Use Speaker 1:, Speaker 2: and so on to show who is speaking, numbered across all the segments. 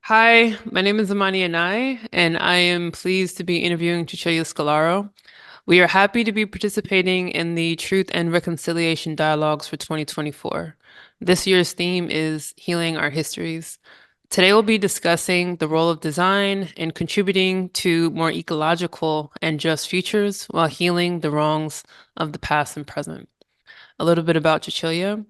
Speaker 1: Hi, my name is Amani Anai, and I am pleased to be interviewing Cecilia Scolaro. We are happy to be participating in the Truth and Reconciliation Dialogues for 2024. This year's theme is Healing Our Histories. Today we'll be discussing the role of design in contributing to more ecological and just futures while healing the wrongs of the past and present. A little bit about Cecilia.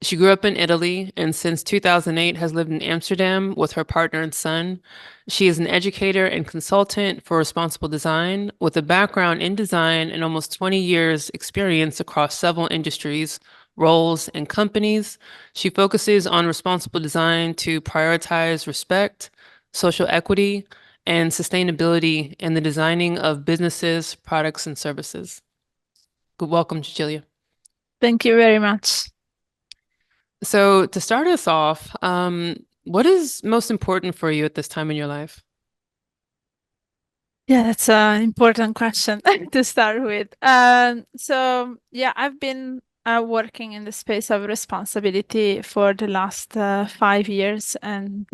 Speaker 1: She grew up in Italy and since 2008 has lived in Amsterdam with her partner and son. She is an educator and consultant for responsible design with a background in design and almost 20 years experience across several industries, roles, and companies. She focuses on responsible design to prioritize respect, social equity, and sustainability in the designing of businesses, products, and services. Welcome, Cecilia.
Speaker 2: Thank you very much.
Speaker 1: So to start us off, what is most important for you at this time in your life?
Speaker 2: Yeah, that's an important question to start with. Yeah, I've been working in the space of responsibility for the last 5 years, and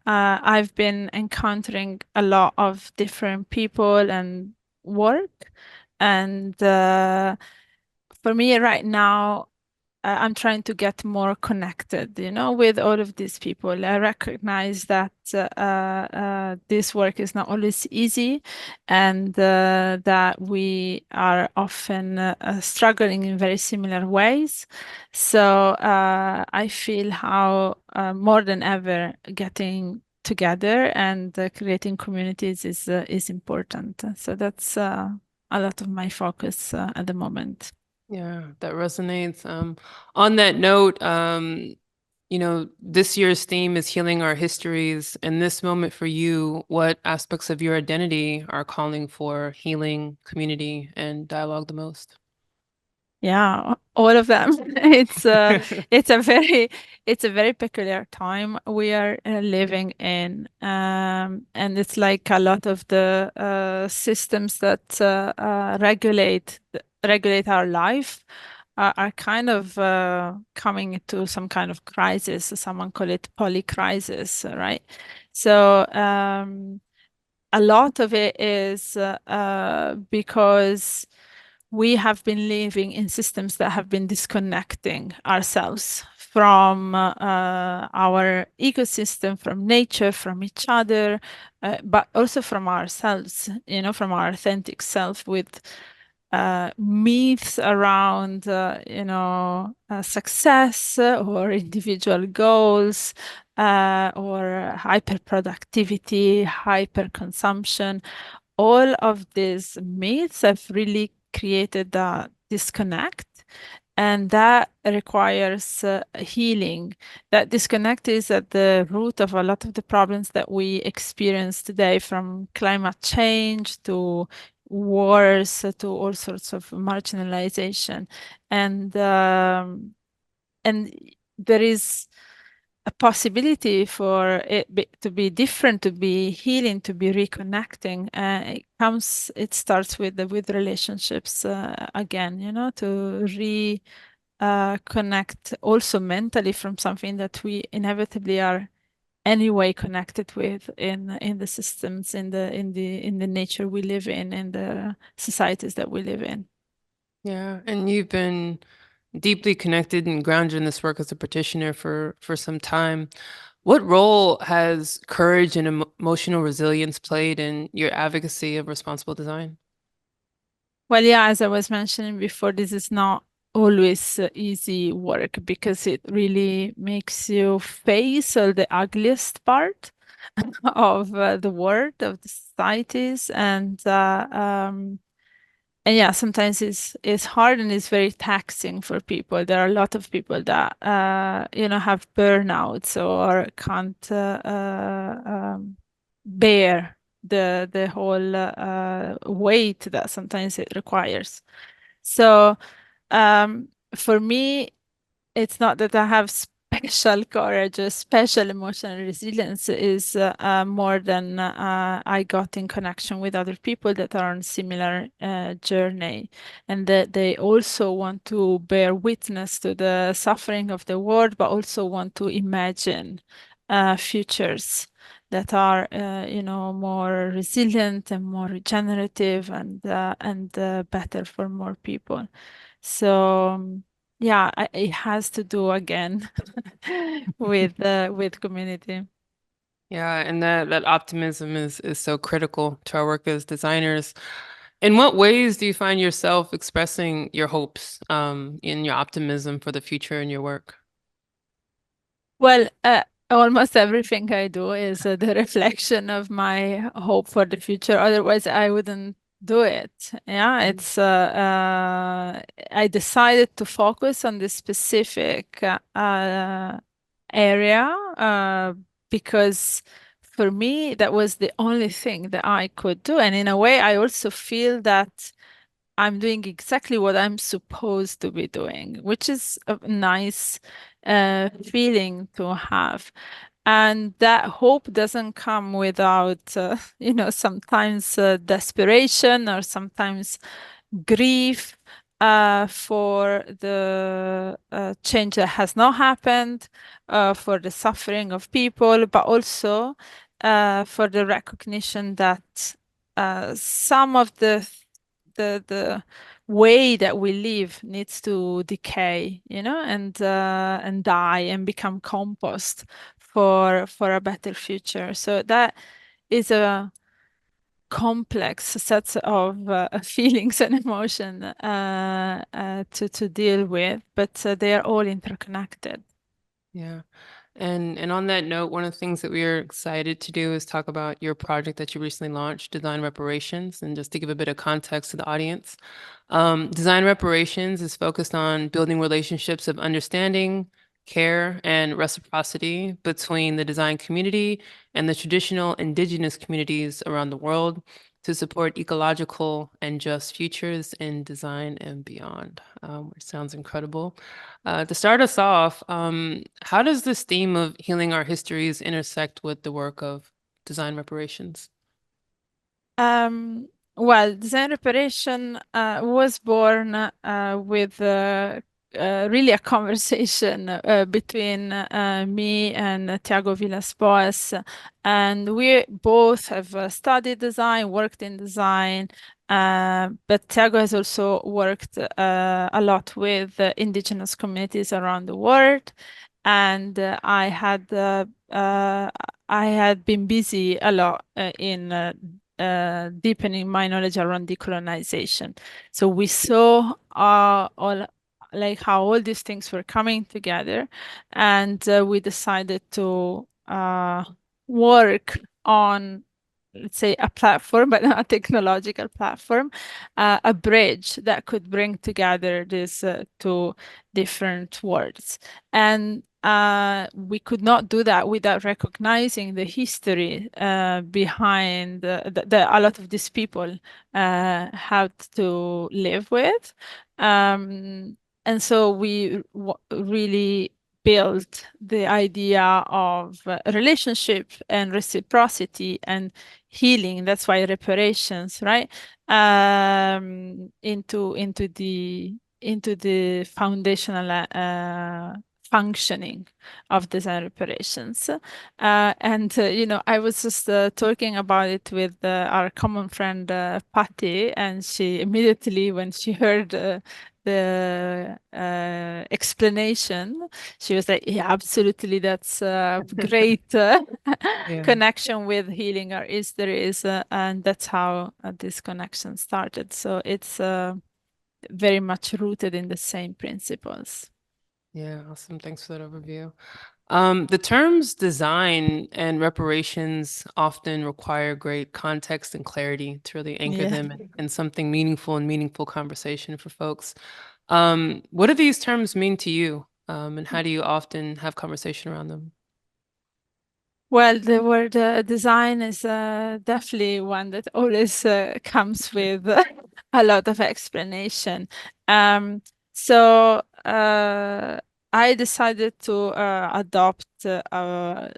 Speaker 2: I've been encountering a lot of different people and work. And for me right now, I'm trying to get more connected, with all of these people. I recognize that this work is not always easy and that we are often struggling in very similar ways. So I feel how more than ever getting together and creating communities is important. So that's a lot of my focus at the moment.
Speaker 1: Yeah, that resonates. On that note, this year's theme is healing our histories. In this moment for you, what aspects of your identity are calling for healing, community, and dialogue the most?
Speaker 2: Yeah, all of them. It's a very it's a very peculiar time we are living in, and it's like a lot of the systems that regulate our life are kind of coming into some kind of crisis. Someone call it polycrisis, right? So a lot of it is because we have been living in systems that have been disconnecting ourselves from our ecosystem, from nature, from each other, but also from ourselves, from our authentic self with myths around, success or individual goals, or hyper productivity, hyper consumption. All of these myths have really created a disconnect, and that requires healing. That disconnect is at the root of a lot of the problems that we experience today, from climate change to wars to all sorts of marginalization. And and there is a possibility for to be different, to be healing, to be reconnecting. It starts with relationships again, to connect also mentally from something that we inevitably are anyway connected with in the systems, in the nature we live in the societies that we live in.
Speaker 1: Yeah, and you've been deeply connected and grounded in this work as a practitioner for some time. What role has courage and emotional resilience played in your advocacy of responsible design?
Speaker 2: Well, yeah, as I was mentioning before, this is not always easy work because it really makes you face all the ugliest part of the world, of the societies, and yeah, sometimes it's hard and it's very taxing for people. There are a lot of people that have burnouts or can't bear the whole weight that sometimes it requires. So for me, it's not that I have special courage or special emotional resilience. Is more than I got in connection with other people that are on similar journey, and that they also want to bear witness to the suffering of the world, but also want to imagine futures that are, more resilient and more regenerative and better for more people. So yeah, it has to do again with community.
Speaker 1: Yeah, and that optimism is so critical to our work as designers. In what ways do you find yourself expressing your hopes, in your optimism for the future in your work?
Speaker 2: Well, almost everything I do is the reflection of my hope for the future. Otherwise, I wouldn't do it. Yeah, I decided to focus on this specific area because for me, that was the only thing that I could do. And in a way, I also feel that I'm doing exactly what I'm supposed to be doing, which is a nice feeling to have. And that hope doesn't come without, sometimes desperation or sometimes grief for the change that has not happened, for the suffering of people, but also for the recognition that some of the way that we live needs to decay, and die and become compost for a better future. So that is a complex set of feelings and emotion to deal with, but they are all interconnected.
Speaker 1: Yeah. And on that note, one of the things that we are excited to do is talk about your project that you recently launched, Design Reparations. And just to give a bit of context to the audience, Design Reparations is focused on building relationships of understanding, care, and reciprocity between the design community and the traditional indigenous communities around the world to support ecological and just futures in design and beyond, which sounds incredible. To start us off, how does this theme of healing our histories intersect with the work of design reparations?
Speaker 2: Um, well, design reparation was born with really a conversation between me and Tiago Villas-Boas, and we both have studied design, worked in design, but Tiago has also worked a lot with indigenous communities around the world, and I had been busy a lot in deepening my knowledge around decolonization. So we saw all like how all these things were coming together, and we decided to work on, let's say, a platform, but not a technological platform, a bridge that could bring together these two different worlds. And we could not do that without recognizing the history behind a lot of these people had to live with. And so we really built the idea of relationship and reciprocity and healing. That's why reparations, right? Into the foundational functioning of design reparations. I was just talking about it with our common friend Patty, and she immediately, when she heard the explanation, she was like, "Yeah, absolutely, that's a great
Speaker 1: Yeah.
Speaker 2: connection with healing our histories," and that's how this connection started. So it's very much rooted in the same principles.
Speaker 1: Yeah, awesome. Thanks for that overview. The terms design and reparations often require great context and clarity to really anchor
Speaker 2: Yeah.
Speaker 1: them in something meaningful and meaningful conversation for folks. What do these terms mean to you? And how do you often have conversation around them?
Speaker 2: Well, the word design is definitely one that always comes with a lot of explanation. Um, so I decided to adopt a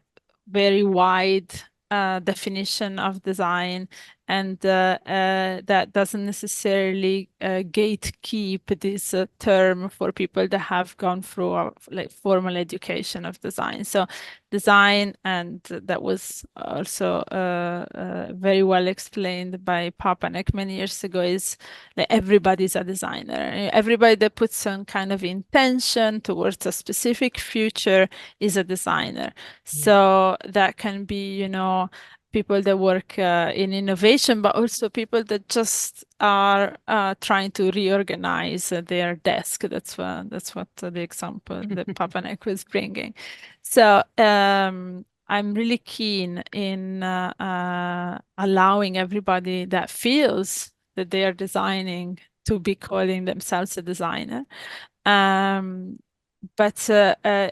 Speaker 2: very wide definition of design and that doesn't necessarily gatekeep this term for people that have gone through like formal education of design. So design, and that was also very well explained by Papanek many years ago, is like everybody's a designer. Everybody that puts some kind of intention towards a specific future is a designer. So that can be, people that work in innovation, but also people that just are trying to reorganize their desk. That's what the example that Papanek was bringing. So I'm really keen in allowing everybody that feels that they are designing to be calling themselves a designer. Um, but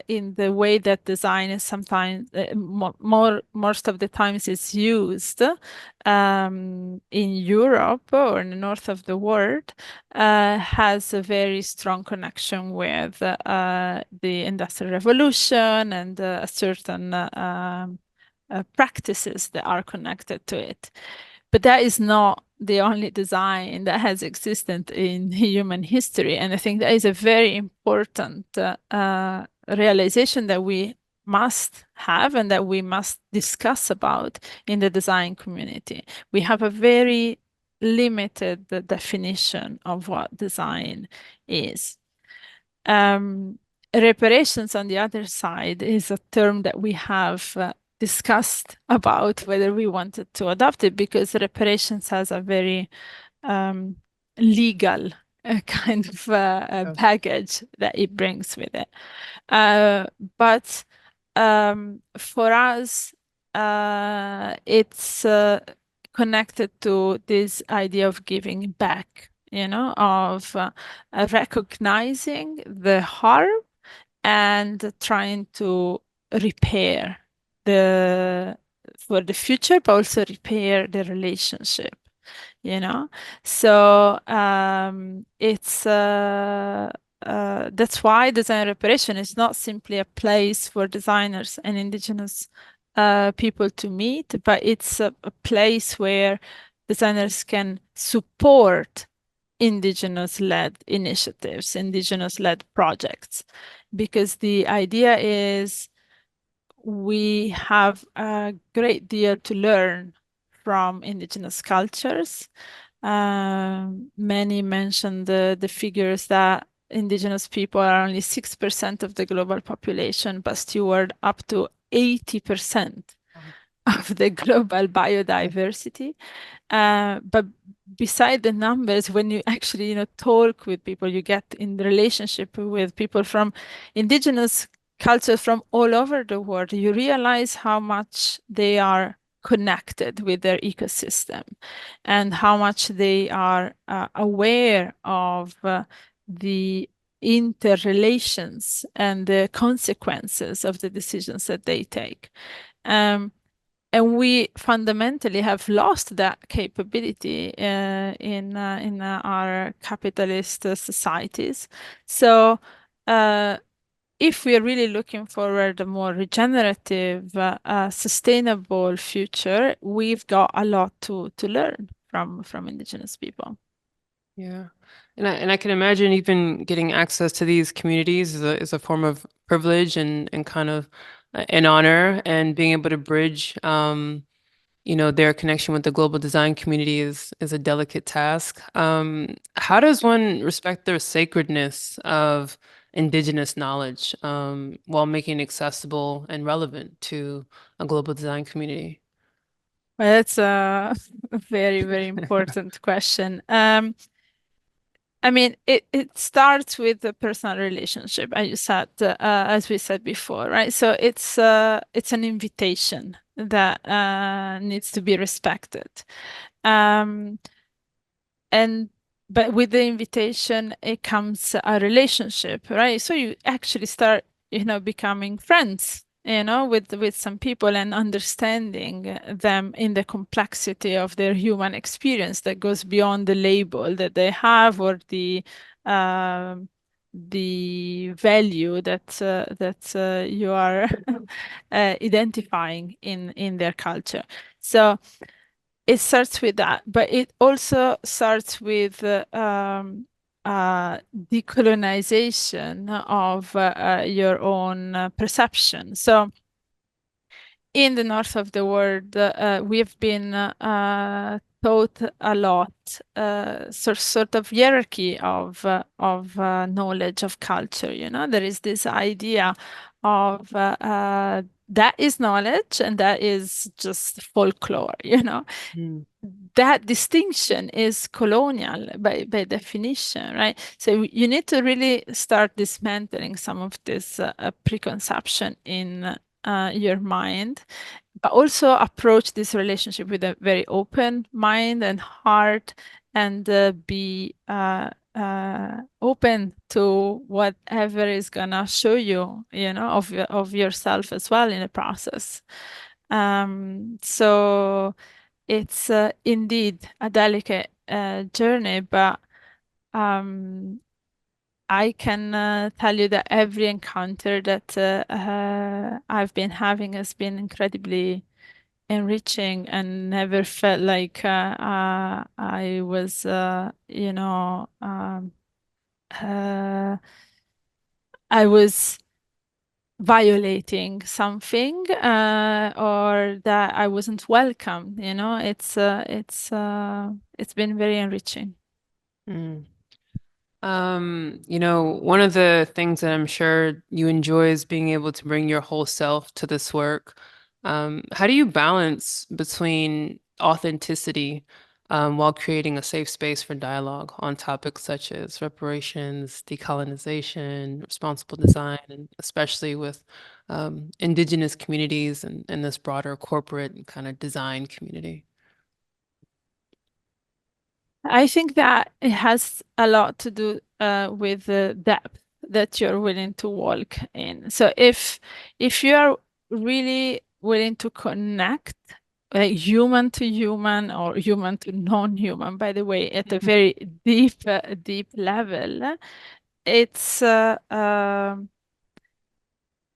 Speaker 2: in the way that design is sometimes most of the times is used in Europe or in the north of the world, has a very strong connection with the Industrial Revolution and a certain practices that are connected to it. But that is not the only design that has existed in human history. And I think that is a very important realization that we must have and that we must discuss about in the design community. We have a very limited definition of what design is. Reparations, on the other side, is a term that we have discussed about whether we wanted to adopt it, because reparations has a very legal kind of baggage that it brings with it. But for us, it's connected to this idea of giving back, of recognizing the harm and trying to repair the for the future, but also repair the relationship, so it's that's why design reparation is not simply a place for designers and indigenous people to meet, but it's a place where designers can support indigenous-led initiatives, indigenous-led projects, because the idea is we have a great deal to learn from indigenous cultures. Many mentioned the figures that indigenous people are only 6% of the global population, but steward up to 80% of the global biodiversity. But beside the numbers, when you actually, talk with people, you get in the relationship with people from indigenous cultures from all over the world, you realize how much they are connected with their ecosystem and how much they are aware of the interrelations and the consequences of the decisions that they take. And we fundamentally have lost that capability in our capitalist societies. So if we are really looking forward a more regenerative, sustainable future, we've got a lot to learn from indigenous people.
Speaker 1: Yeah. And I can imagine even getting access to these communities is a form of privilege and kind of an honor, and being able to bridge their connection with the global design community is a delicate task. How does one respect the sacredness of indigenous knowledge while making it accessible and relevant to a global design community?
Speaker 2: Well, that's a very, very important question. I mean, it starts with the personal relationship, as we said before, right? So it's an invitation that needs to be respected, um, and but with the invitation, it comes a relationship, right? So you actually start, becoming friends, with some people and understanding them in the complexity of their human experience that goes beyond the label that they have or the value that you are identifying in their culture. So it starts with that, but it also starts with decolonization of your own perception. So in the north of the world, we've been taught a lot, sort of hierarchy of knowledge of culture. You know, there is this idea of that is knowledge and that is just folklore. You know,
Speaker 1: Mm.
Speaker 2: that distinction is colonial by definition, right? So you need to really start dismantling some of this preconception in your mind, but also approach this relationship with a very open mind and heart, and be open to whatever is gonna show you, you know, of yourself as well in the process. So it's indeed a delicate journey, but um, I can tell you that every encounter that I've been having has been incredibly enriching and never felt like I was, uh, I was violating something or that I wasn't welcome. You know, it's been very enriching.
Speaker 1: Mm. One of the things that I'm sure you enjoy is being able to bring your whole self to this work. How do you balance between authenticity, while creating a safe space for dialogue on topics such as reparations, decolonization, responsible design, and especially with indigenous communities and this broader corporate kind of design community?
Speaker 2: I think that it has a lot to do with the depth that you're willing to walk in. So if you are really willing to connect, like human to human or human to non-human, by the way, at a very deep level, it's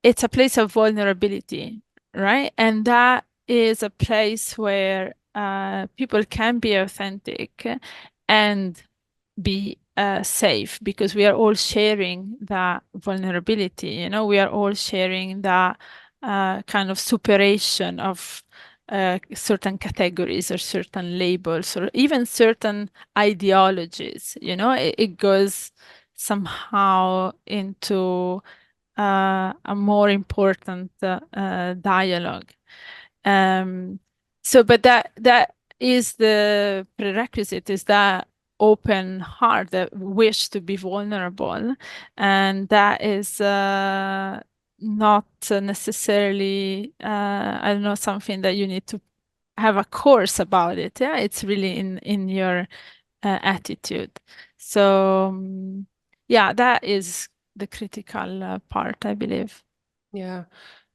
Speaker 2: it's a place of vulnerability, right? And that is a place where people can be authentic and be safe, because we are all sharing that vulnerability. You know, we are all sharing that kind of superation of certain categories or certain labels or even certain ideologies. You know, it goes somehow into a more important dialogue. Um, so, but that is the prerequisite, is that open heart, that wish to be vulnerable, and that is not necessarily, I don't know, something that you need to have a course about it. Yeah, it's really in your attitude. So, yeah, that is the critical part, I believe.
Speaker 1: Yeah.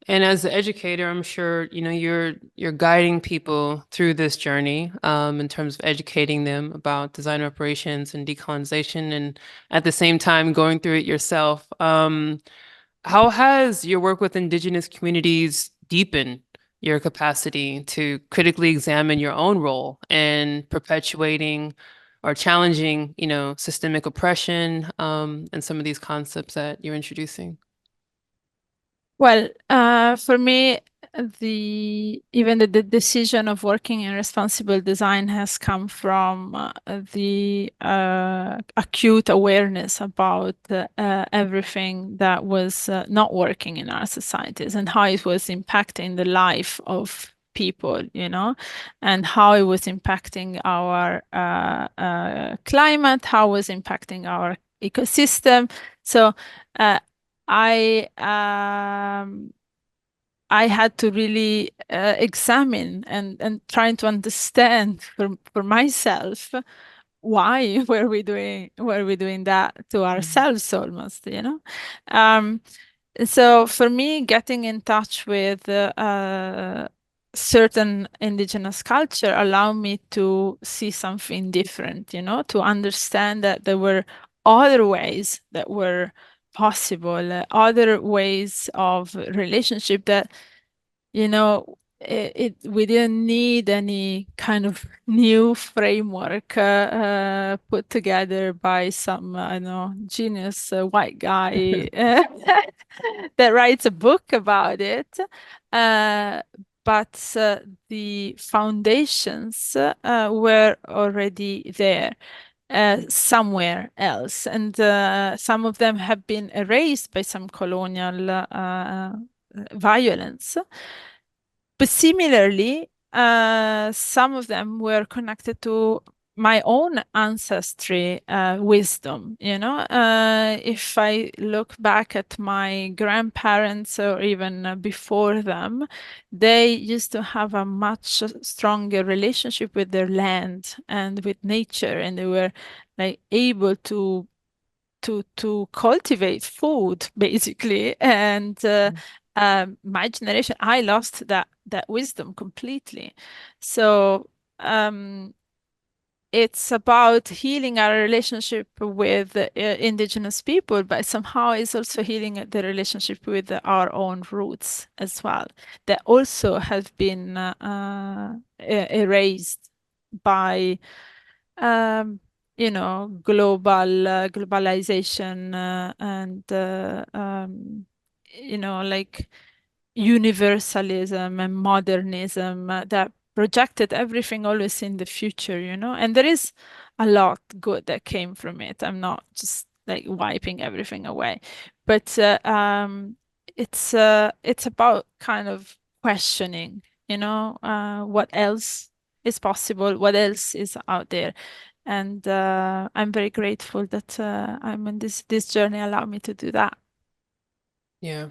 Speaker 1: And as an educator, I'm sure, you're guiding people through this journey, in terms of educating them about design reparations and decolonization, and at the same time going through it yourself. How has your work with indigenous communities deepened your capacity to critically examine your own role in perpetuating or challenging, systemic oppression, and some of these concepts that you're introducing?
Speaker 2: Well, for me, the decision of working in responsible design has come from the acute awareness about everything that was not working in our societies and how it was impacting the life of people, you know, and how it was impacting our climate, how it was impacting our ecosystem. So. Uh, I I had to really examine and trying to understand for myself why were we doing that to
Speaker 1: Mm.
Speaker 2: ourselves almost, you know. Um, so for me, getting in touch with certain indigenous culture allowed me to see something different, you know, to understand that there were other ways that were possible, other ways of relationship that, you know, we didn't need any kind of new framework put together by some I don't know genius white guy that writes a book about it. Uh, but the foundations were already there somewhere else, and some of them have been erased by some colonial violence. But similarly, some of them were connected to my own ancestry wisdom. If I look back at my grandparents or even before them, they used to have a much stronger relationship with their land and with nature, and they were like able to cultivate food basically. And my generation, I lost that wisdom completely. So um, it's about healing our relationship with indigenous people, but somehow it's also healing the relationship with our own roots as well, that also have been erased by um, globalization and like universalism and modernism that projected everything always in the future. And there is a lot good that came from it. I'm not just like wiping everything away, but it's about kind of questioning, what else is possible, what else is out there. And I'm very grateful that I'm in this journey allowed me to do that.
Speaker 1: Yeah.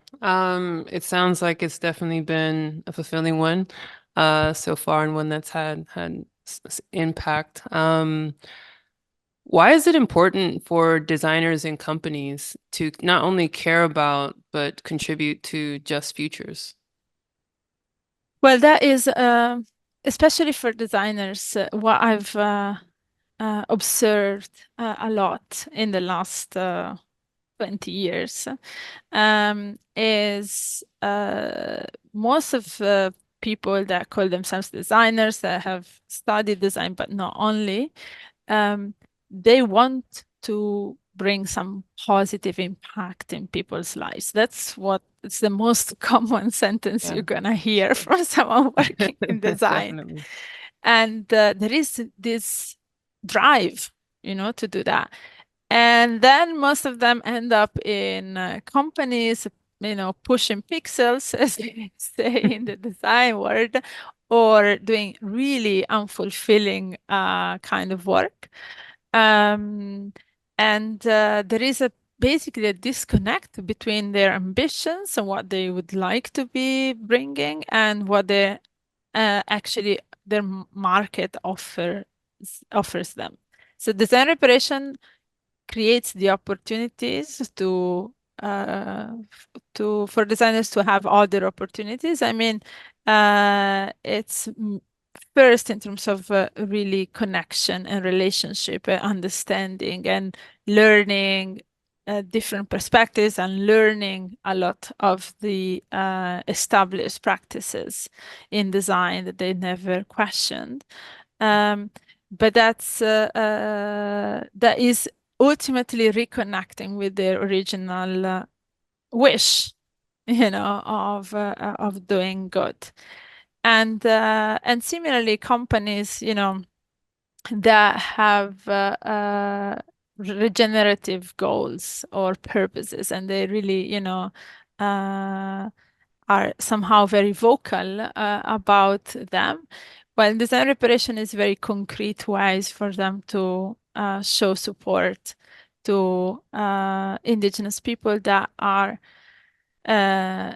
Speaker 1: It sounds like it's definitely been a fulfilling one, so far, and one that's had impact. Why is it important for designers and companies to not only care about but contribute to just futures?
Speaker 2: Well, that is especially for designers, what I've observed a lot in the last 20 years is most of people that call themselves designers that have studied design, but not only, um, they want to bring some positive impact in people's lives. That's what it's the most common sentence
Speaker 1: Yeah.
Speaker 2: you're gonna hear from someone working in design.
Speaker 1: Definitely.
Speaker 2: And there is this drive, to do that. And then most of them end up in companies, pushing pixels, as they say in the design world, or doing really unfulfilling kind of work. Um, and there is basically a disconnect between their ambitions and what they would like to be bringing and what they actually their market offers them. So design reparation creates the opportunities for designers to have other opportunities. I mean, it's first in terms of really connection and relationship, understanding and learning different perspectives and learning a lot of the established practices in design that they never questioned. Um, but that is ultimately reconnecting with their original wish, of doing good. And similarly, companies, that have regenerative goals or purposes, and they really, uh, are somehow very vocal about them. While design reparation is very concrete ways for them to show support to indigenous people that are uh,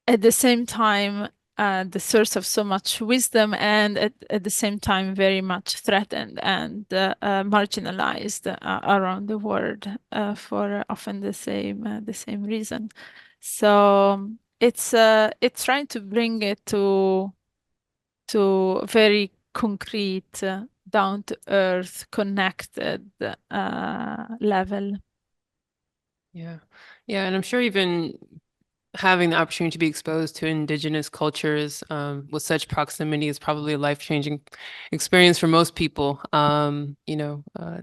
Speaker 2: at the same time the source of so much wisdom, and at the same time very much threatened and marginalized around the world for often the same reason. So it's trying to bring it to very concrete, down to earth, connected level.
Speaker 1: Yeah. Yeah, and I'm sure even having the opportunity to be exposed to indigenous cultures with such proximity is probably a life-changing experience for most people, in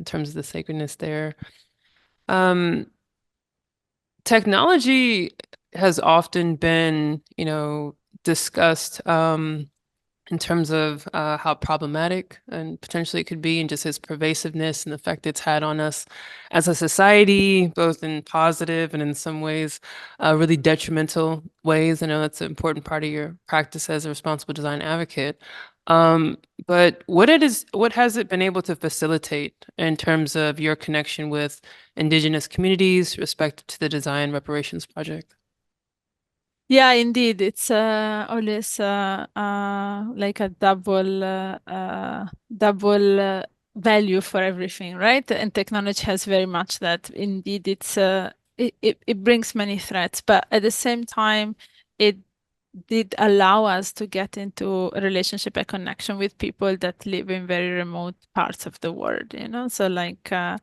Speaker 1: terms of the sacredness there. Um, Technology has often been, discussed in terms of how problematic and potentially it could be, and just its pervasiveness and the effect it's had on us as a society, both in positive and in some ways really detrimental ways. I know that's an important part of your practice as a responsible design advocate. Um, but what has it been able to facilitate in terms of your connection with indigenous communities respective to the Design Reparations Project?
Speaker 2: Yeah, indeed. It's always like a double value for everything, right? And technology has very much that. Indeed, it brings many threats, but at the same time, it did allow us to get into a relationship and connection with people that live in very remote parts of the world, So like Princess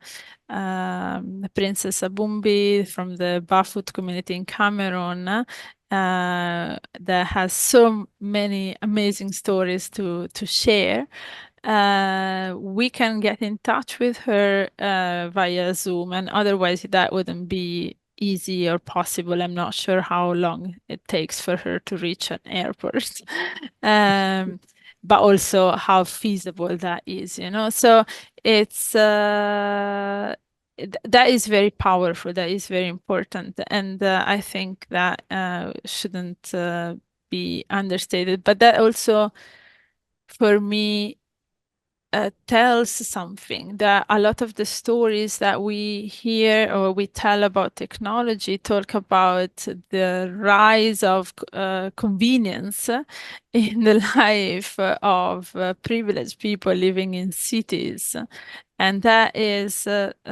Speaker 2: Abumbi from the Bafut community in Cameroon, that has so many amazing stories to share. We can get in touch with her via Zoom, and otherwise that wouldn't be easy or possible. I'm not sure how long it takes for her to reach an airport, um, but also how feasible that is. So it's that is very powerful. That is very important, and I think that shouldn't be understated. But that also, for me, tells something that a lot of the stories that we hear or we tell about technology talk about the rise of convenience in the life of privileged people living in cities. And that is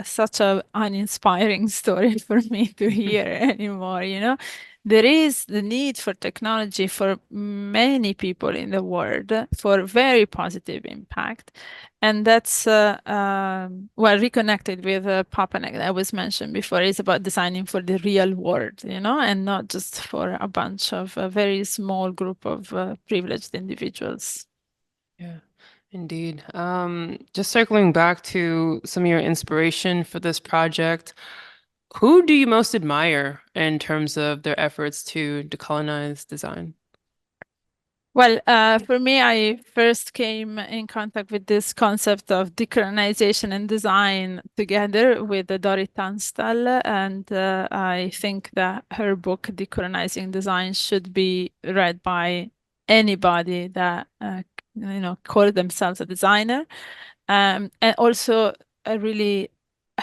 Speaker 2: such an uninspiring story for me to hear anymore. There is the need for technology for many people in the world for very positive impact. And that's, well, reconnected with Papanek that was mentioned before, is about designing for the real world, and not just for a bunch of a very small group of privileged individuals.
Speaker 1: Yeah, indeed. Just circling back to some of your inspiration for this project, who do you most admire in terms of their efforts to decolonize design?
Speaker 2: Well, for me, I first came in contact with this concept of decolonization and design together with Dorit Tanstal, and I think that her book, Decolonizing Design, should be read by anybody that call themselves a designer. And also, really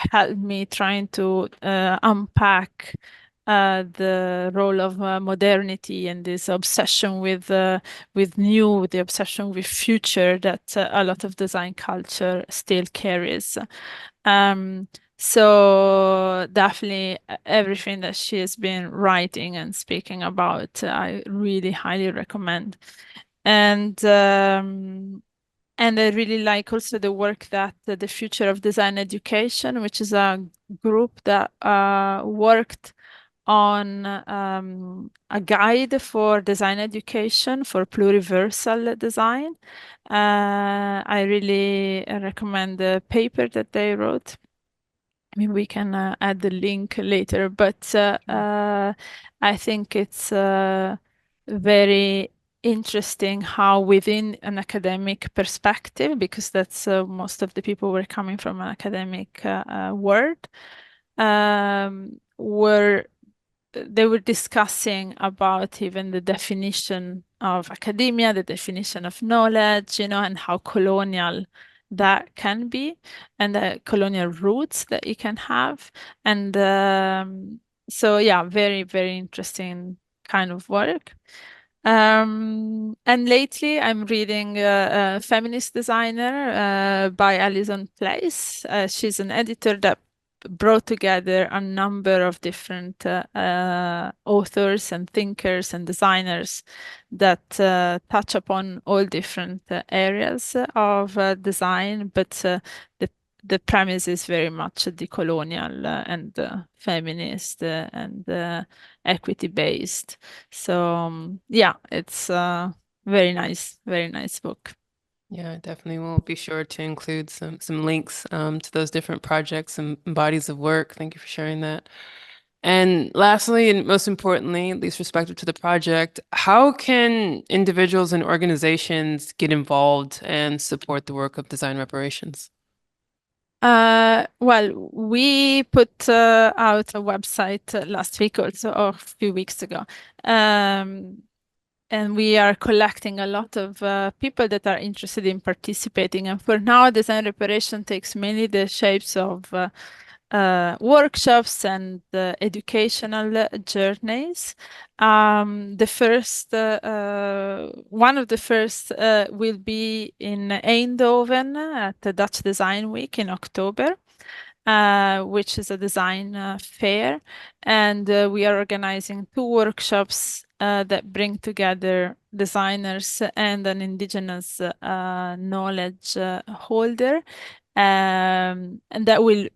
Speaker 2: helped me trying to unpack the role of modernity and this obsession with new, the obsession with future that a lot of design culture still carries. Um, so definitely everything that she has been writing and speaking about, I really highly recommend. And and I really like also the work that the Future of Design Education, which is a group that worked on a guide for design education for pluriversal design. I really recommend the paper that they wrote. I mean, we can add the link later, but I think it's very interesting how within an academic perspective, because that's most of the people were coming from an academic world, were they were discussing about even the definition of academia, the definition of knowledge, and how colonial that can be, and the colonial roots that it can have. And so, yeah, very, very interesting kind of work. And lately I'm reading Feminist Designer by Alison Place. She's an editor that brought together a number of different authors and thinkers and designers that touch upon all different areas of design, but the the premise is very much decolonial and feminist and equity based. So yeah, it's a very nice book.
Speaker 1: Yeah, definitely. We'll be sure to include some links to those different projects and bodies of work. Thank you for sharing that. And lastly, and most importantly, at least respective to the project, how can individuals and organizations get involved and support the work of design reparations?
Speaker 2: Well, we put out a website last week also, or a few weeks ago. And we are collecting a lot of people that are interested in participating. And for now, design reparation takes mainly the shapes of workshops and educational journeys. The first, one of the first will be in Eindhoven at the Dutch Design Week in October. Which is a design fair. And we are organizing two workshops that bring together designers and an indigenous knowledge holder. And that will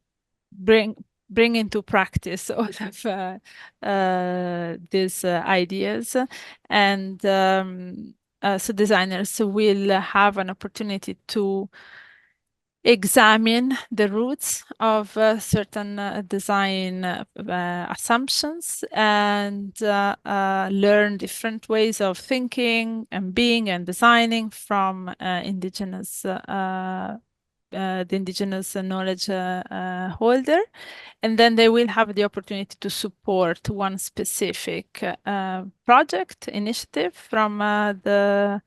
Speaker 2: bring bring into practice all of these ideas. And so designers will have an opportunity to examine the roots of certain design assumptions and learn different ways of thinking and being and designing from the indigenous knowledge holder. And then they will have the opportunity to support one specific project initiative from that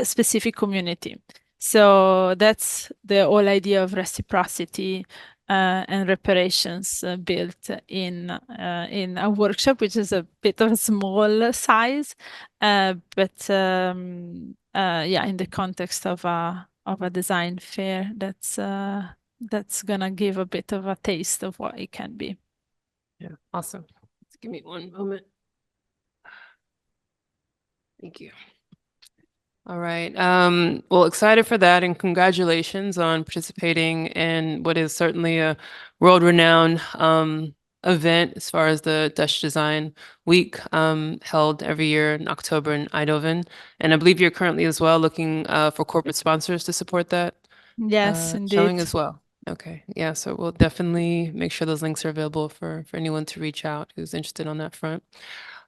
Speaker 2: specific community. So that's the whole idea of reciprocity and reparations built in a workshop, which is a bit of a small size, but yeah, in the context of a design fair, that's gonna give a bit of a taste of what it can be.
Speaker 1: Yeah, awesome. Just give me one moment. Thank you. All right. Well, excited for that and congratulations on participating in what is certainly a world-renowned event as far as the Dutch Design Week held every year in October in Eindhoven. And I believe you're currently as well looking for corporate sponsors to support that
Speaker 2: Yes,
Speaker 1: showing
Speaker 2: indeed.
Speaker 1: as well. Okay. Yeah, so we'll definitely make sure those links are available for anyone to reach out who's interested on that front.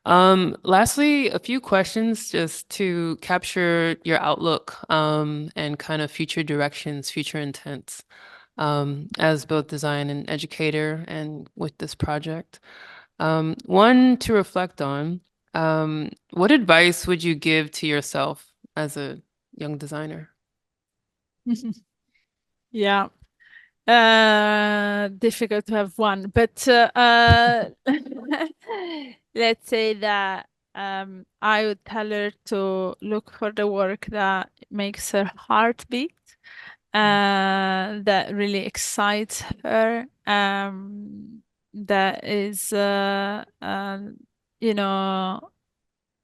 Speaker 1: Lastly, a few questions just to capture your outlook and kind of future directions, future intents as both design and educator and with this project. One to reflect on, what advice would you give to yourself as a young designer?
Speaker 2: Yeah. Difficult to have one, but let's say that I would tell her to look for the work that makes her heart beat, that really excites her, that is, you know,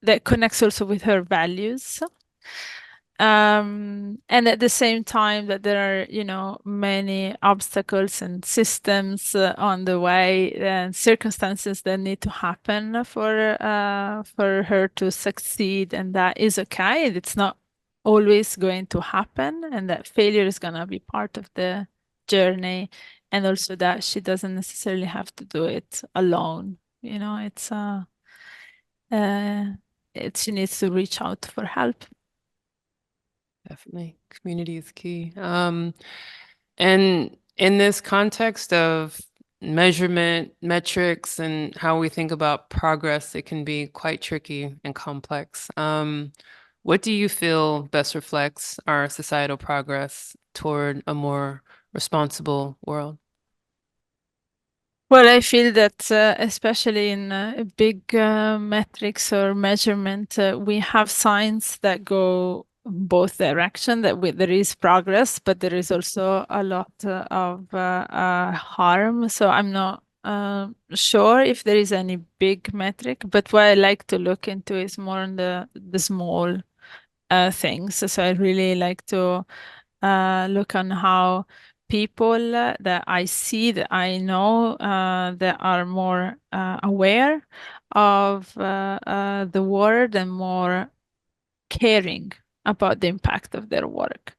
Speaker 2: that connects also with her values. And at the same time that there are, many obstacles and systems on the way and circumstances that need to happen for her to succeed, and that is okay. It's not always going to happen, and that failure is gonna be part of the journey, and also that she doesn't necessarily have to do it alone. Uh, she needs to reach out for help.
Speaker 1: Definitely. Community is key. And in this context of measurement, metrics, and how we think about progress, it can be quite tricky and complex. What do you feel best reflects our societal progress toward a more responsible world?
Speaker 2: Well, I feel that especially in big metrics or measurement, we have signs that go both direction, that there is progress, but there is also a lot of harm. So I'm not sure if there is any big metric, but what I like to look into is more on the small things. So I really like to look on how people that I see, that I know, that are more aware of the world and more caring about the impact of their work.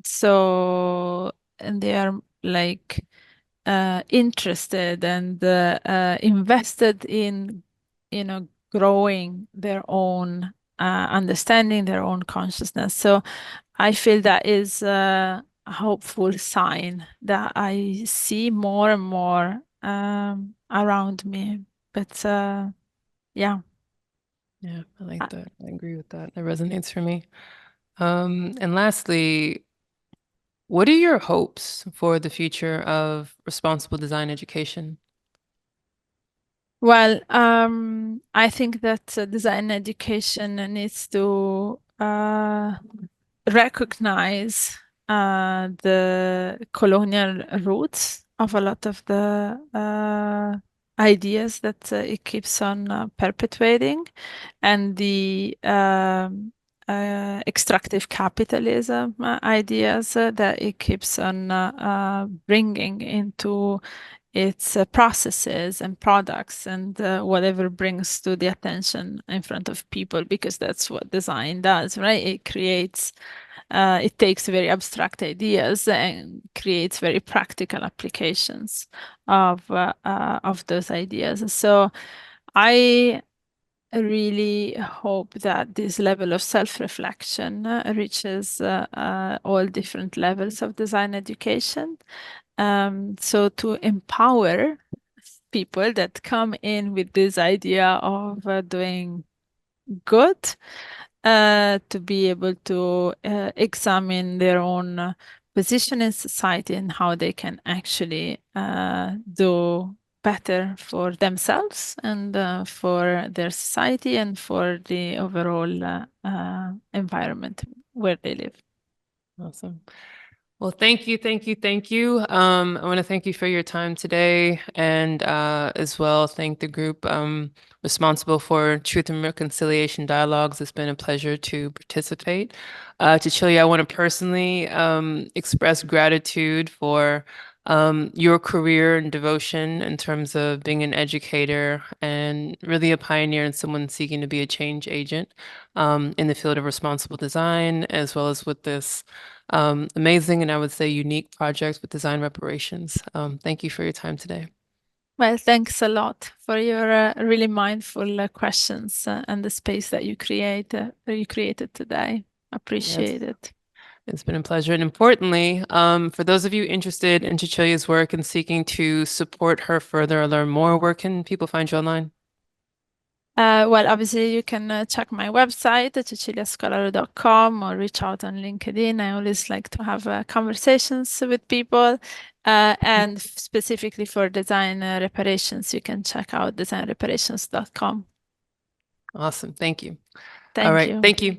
Speaker 2: So, and they are like interested and invested in, growing their own understanding, their own consciousness. So I feel that is a hopeful sign that I see more and more around me. But yeah.
Speaker 1: Yeah, I like
Speaker 2: Uh,
Speaker 1: that. I agree with that. That resonates for me. And lastly, what are your hopes for the future of responsible design education?
Speaker 2: Well, I think that design education needs to recognize the colonial roots of a lot of the ideas that it keeps on perpetuating, and the extractive capitalism ideas that it keeps on bringing into its processes and products and whatever brings to the attention in front of people, because that's what design does, right? It creates, it takes very abstract ideas and creates very practical applications of those ideas. So I really hope that this level of self-reflection reaches all different levels of design education. So to empower people that come in with this idea of doing good, to be able to examine their own position in society and how they can actually do better for themselves and for their society and for the overall environment where they live.
Speaker 1: Awesome. Well, thank you, thank you, thank you. I want to thank you for your time today, and as well thank the group responsible for Truth and Reconciliation Dialogues. It's been a pleasure to participate. Cecilia, I want to personally express gratitude for your career and devotion in terms of being an educator and really a pioneer and someone seeking to be a change agent in the field of responsible design, as well as with this amazing and I would say unique project with Design Reparations. Thank you for your time today.
Speaker 2: Well, thanks a lot for your really mindful questions and the space that you created today.
Speaker 1: Yeah,
Speaker 2: Appreciate it.
Speaker 1: it's been a pleasure. And importantly, for those of you interested in Cecilia's work and seeking to support her further or learn more, where can people find you online?
Speaker 2: Well, obviously, you can check my website at ceciliascolaro.com or reach out on LinkedIn. I always like to have conversations with people. And specifically for design reparations, you can check out designreparations.com.
Speaker 1: Awesome. Thank you. All
Speaker 2: Thank
Speaker 1: right.
Speaker 2: you.
Speaker 1: Thank you.